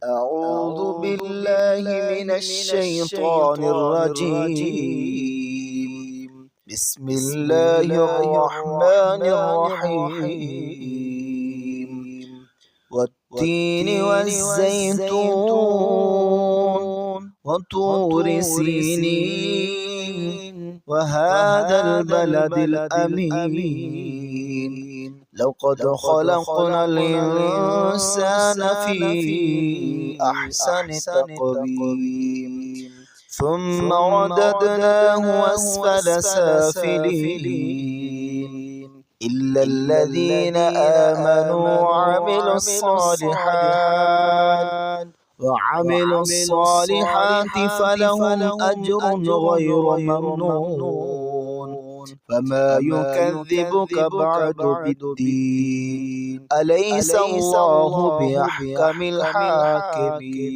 أعوذ بالله من الشيطان الرجيم. بسم الله الرحمن الرحيم. والتين والزيتون وطور سينين وهذا البلد الأمين. لقد خلقنا الإنسان في أحسن تقويم ثم رددناه أسفل سافلين إلا الذين آمنوا وعملوا الصالحات فلهم أجر غير ممنون. فما يكذبك بعد بالدين؟ أليس الله بأحكم الحاكمين؟